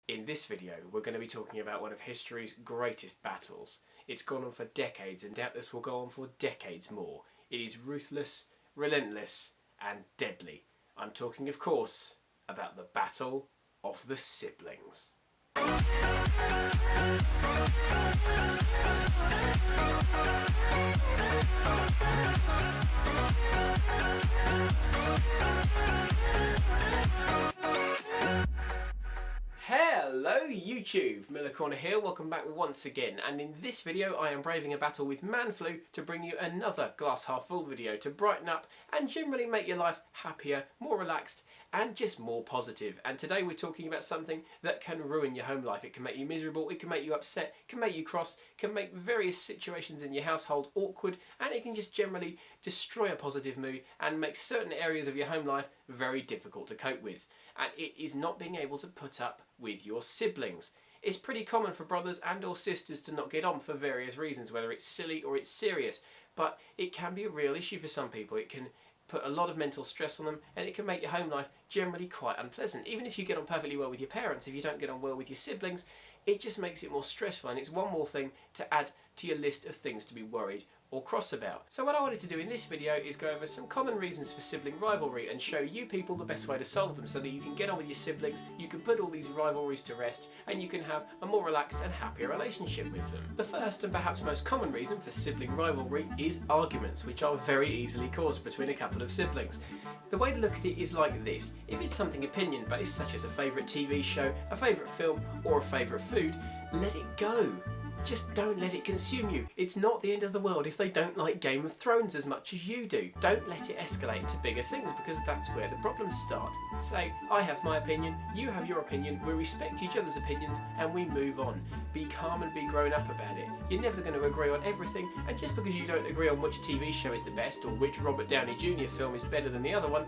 In this video, we're going to be talking about one of history's greatest battles. It's gone on for decades and doubtless will go on for decades more. It is ruthless, relentless, and deadly. I'm talking, of course, about the Battle of the Siblings. Hello YouTube, Miller Corner here, welcome back once again, and in this video I am braving a battle with MacLeod to bring you another glass half full video to brighten up and generally make your life happier, more relaxed and just more positive. And today we're talking about something that can ruin your home life. It can make you miserable, it can make you upset, it can make you cross, it can make various situations in your household awkward, and it can just generally destroy a positive mood and make certain areas of your home life very difficult to cope with. And it is not being able to put up with your siblings. It's pretty common for brothers and or sisters to not get on for various reasons, whether it's silly or it's serious, but it can be a real issue for some people. It can put a lot of mental stress on them and it can make your home life generally quite unpleasant. Even if you get on perfectly well with your parents, if you don't get on well with your siblings, it just makes it more stressful, and it's one more thing to add to your list of things to be worried or cross about. So what I wanted to do in this video is go over some common reasons for sibling rivalry and show you people the best way to solve them so that you can get on with your siblings, you can put all these rivalries to rest, and you can have a more relaxed and happier relationship with them. The first and perhaps most common reason for sibling rivalry is arguments, which are very easily caused between a couple of siblings. The way to look at it is like this: if it's something opinion based, such as a favourite TV show, a favourite film or a favourite food, let it go. Just don't let it consume you. It's not the end of the world if they don't like Game of Thrones as much as you do. Don't let it escalate into bigger things, because that's where the problems start. Say, I have my opinion, you have your opinion, we respect each other's opinions and we move on. Be calm and be grown up about it. You're never going to agree on everything, and just because you don't agree on which TV show is the best or which Robert Downey Jr. film is better than the other one,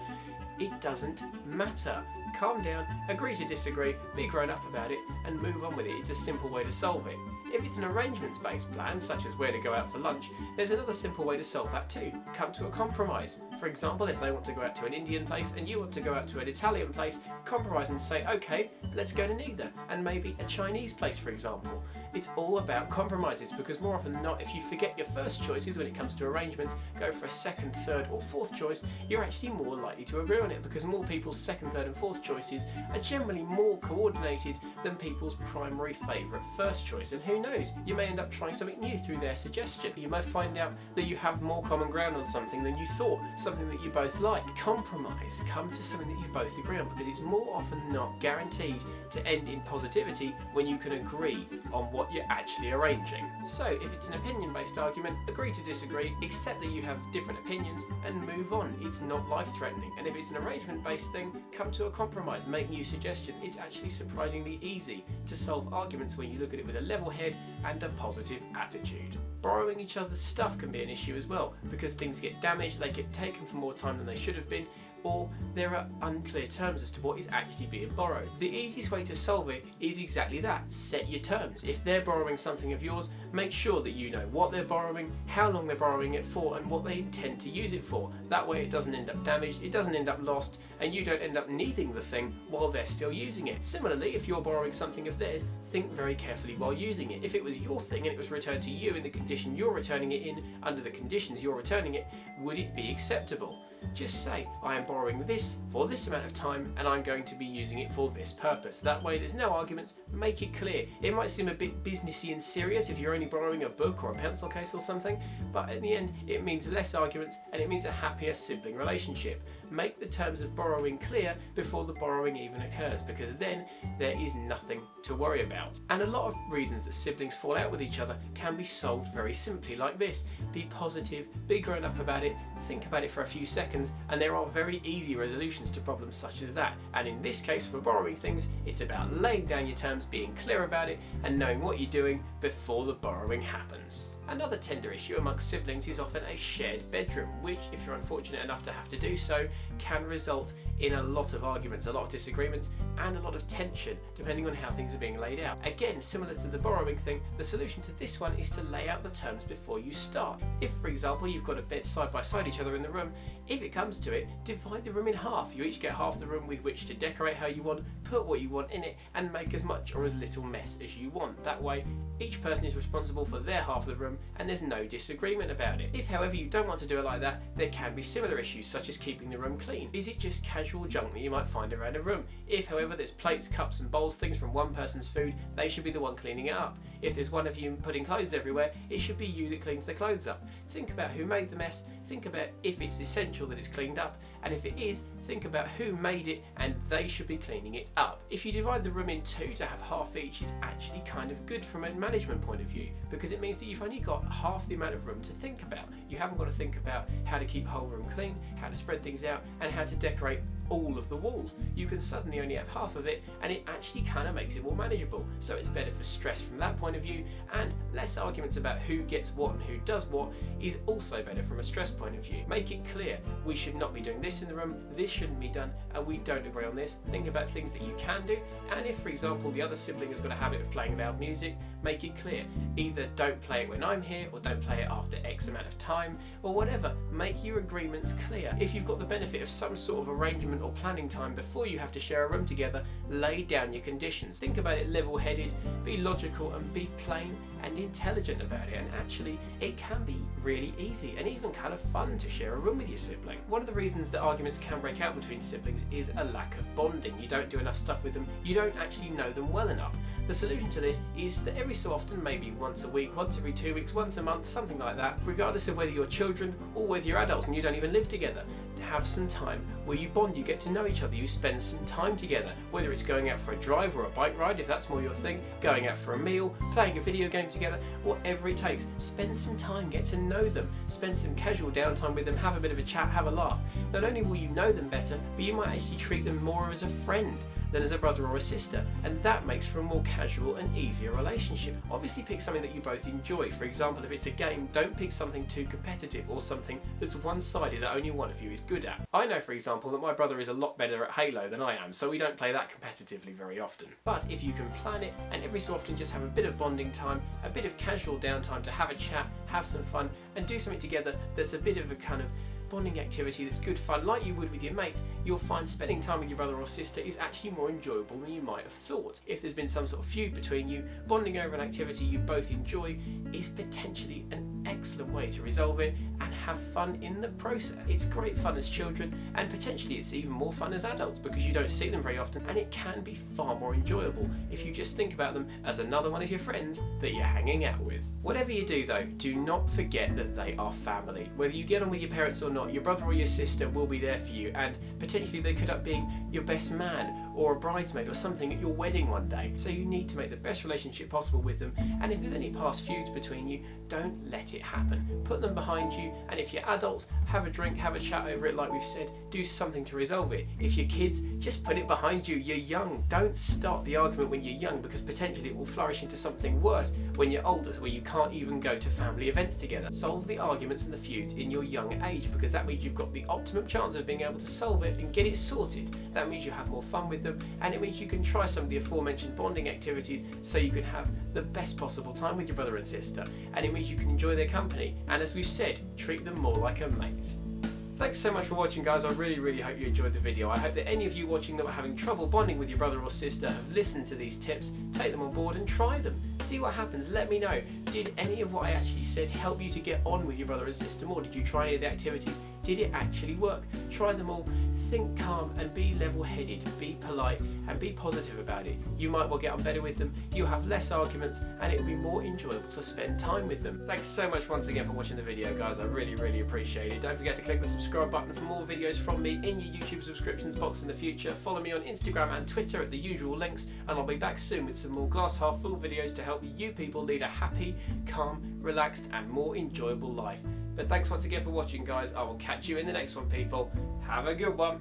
it doesn't matter. Calm down, agree to disagree, be grown up about it and move on with it. It's a simple way to solve it. If it's an arrangements-based plan, such as where to go out for lunch, there's another simple way to solve that too. Come to a compromise. For example, if they want to go out to an Indian place and you want to go out to an Italian place, compromise and say, okay, let's go to neither, and maybe a Chinese place, for example. It's all about compromises, because more often than not, if you forget your first choices when it comes to arrangements, go for a second, third or fourth choice, you're actually more likely to agree on it, because more people's second, third and fourth choices are generally more coordinated than people's primary favourite first choice. And who knows, you may end up trying something new through their suggestion. You may find out that you have more common ground on something than you thought, something that you both like. Compromise, come to something that you both agree on, because it's more often than not guaranteed to end in positivity when you can agree on what you're actually arranging. So if it's an opinion-based argument, agree to disagree, accept that you have different opinions and move on. It's not life-threatening. And if it's an arrangement-based thing, come to a compromise, make new suggestions. It's actually surprisingly easy to solve arguments when you look at it with a level head and a positive attitude. Borrowing each other's stuff can be an issue as well, because things get damaged, they get taken for more time than they should have been, or there are unclear terms as to what is actually being borrowed. The easiest way to solve it is exactly that: set your terms. If they're borrowing something of yours, make sure that you know what they're borrowing, how long they're borrowing it for, and what they intend to use it for. That way it doesn't end up damaged, it doesn't end up lost, and you don't end up needing the thing while they're still using it. Similarly, if you're borrowing something of theirs, think very carefully while using it. If it was your thing and it was returned to you in the condition you're returning it in, under the conditions you're returning it, would it be acceptable? Just say, I am borrowing this for this amount of time and I'm going to be using it for this purpose. That way there's no arguments, make it clear. It might seem a bit businessy and serious if you're only borrowing a book or a pencil case or something, but in the end it means less arguments and it means a happier sibling relationship. Make the terms of borrowing clear before the borrowing even occurs, because then there is nothing to worry about. And a lot of reasons that siblings fall out with each other can be solved very simply like this. Be positive, be grown up about it, think about it for a few seconds, and there are very easy resolutions to problems such as that. And in this case, for borrowing things, it's about laying down your terms, being clear about it, and knowing what you're doing before the borrowing happens. Another tender issue amongst siblings is often a shared bedroom, which, if you're unfortunate enough to have to do so, can result in a lot of arguments, a lot of disagreements, and a lot of tension depending on how things are being laid out. Again, similar to the borrowing thing, the solution to this one is to lay out the terms before you start. If, for example, you've got a bed side by side each other in the room, if it comes to it, divide the room in half. You each get half the room with which to decorate how you want, put what you want in it, and make as much or as little mess as you want. That way, each person is responsible for their half of the room and there's no disagreement about it. If, however, you don't want to do it like that, there can be similar issues such as keeping the room clean. Is it just casual junk that you might find around a room? If, however, there's plates, cups and bowls, things from one person's food, they should be the one cleaning it up. If there's one of you putting clothes everywhere, it should be you that cleans the clothes up. Think about who made the mess, think about if it's essential that it's cleaned up, and if it is, think about who made it and they should be cleaning it up. If you divide the room in two to have half each, it's actually kind of good from a management point of view, because it means that you've only got half the amount of room to think about. You haven't got to think about how to keep the whole room clean, how to spread things out, and how to decorate all of the walls. You can suddenly only have half of it, and it actually kind of makes it more manageable. So it's better for stress from that point of view, and less arguments about who gets what and who does what is also better from a stress point of view. Make it clear, we should not be doing this in the room, this shouldn't be done, and we don't agree on this. Think about things that you can do, and if, for example, the other sibling has got a habit of playing loud music, make it clear. Either don't play it when I'm here, or don't play it after X amount of time, or whatever. Make your agreements clear. If you've got the benefit of some sort of arrangement or planning time before you have to share a room together, lay down your conditions. Think about it level-headed, be logical and be plain and intelligent about it, and actually it can be really easy and even kind of fun to share a room with your sibling. One of the reasons that arguments can break out between siblings is a lack of bonding. You don't do enough stuff with them, you don't actually know them well enough. The solution to this is that every so often, maybe once a week, once every 2 weeks, once a month, something like that, regardless of whether you're children or whether you're adults and you don't even live together, have some time where you bond, you get to know each other, you spend some time together, whether it's going out for a drive or a bike ride if that's more your thing, going out for a meal, playing a video game together, whatever it takes. Spend some time, get to know them, spend some casual downtime with them, have a bit of a chat, have a laugh. Not only will you know them better, but you might actually treat them more as a friend than as a brother or a sister, and that makes for a more casual and easier relationship. Obviously pick something that you both enjoy. For example, if it's a game, don't pick something too competitive or something that's one-sided that only one of you is good at. I know, for example, that my brother is a lot better at Halo than I am, so we don't play that competitively very often. But if you can plan it and every so often just have a bit of bonding time, a bit of casual downtime to have a chat, have some fun, and do something together that's a bit of a kind of bonding activity that's good fun, like you would with your mates, you'll find spending time with your brother or sister is actually more enjoyable than you might have thought. If there's been some sort of feud between you, bonding over an activity you both enjoy is potentially an excellent way to resolve it and have fun in the process. It's great fun as children, and potentially it's even more fun as adults because you don't see them very often, and it can be far more enjoyable if you just think about them as another one of your friends that you're hanging out with. Whatever you do though, do not forget that they are family. Whether you get on with your parents or not, your brother or your sister will be there for you, and potentially they could end up being your best man or a bridesmaid or something at your wedding one day. So you need to make the best relationship possible with them, and if there's any past feuds between you, don't let it happen. Put them behind you, and if you're adults, have a drink, have a chat over it like we've said, do something to resolve it. If you're kids, just put it behind you. You're young. Don't start the argument when you're young, because potentially it will flourish into something worse when you're older, where you can't even go to family events together. Solve the arguments and the feuds in your young age, because that means you've got the optimum chance of being able to solve it and get it sorted. That means you have more fun with them, and it means you can try some of the aforementioned bonding activities so you can have the best possible time with your brother and sister, and it means you can enjoy their company, and as we've said, treat them more like a mate. Thanks so much for watching, guys. I really hope you enjoyed the video. I hope that any of you watching that were having trouble bonding with your brother or sister have listened to these tips, take them on board and try them. See what happens. Let me know. Did any of what I actually said help you to get on with your brother and sister more? Did you try any of the activities? Did it actually work? Try them all. Think calm and be level-headed. Be polite and be positive about it. You might well get on better with them. You'll have less arguments and it'll be more enjoyable to spend time with them. Thanks so much once again for watching the video, guys. I really appreciate it. Don't forget to click the subscribe button for more videos from me in your YouTube subscriptions box in the future. Follow me on Instagram and Twitter at the usual links, and I'll be back soon with some more glass half full videos to help you people lead a happy, calm, relaxed and more enjoyable life. But thanks once again for watching, guys. I will catch you in the next one, people. Have a good one.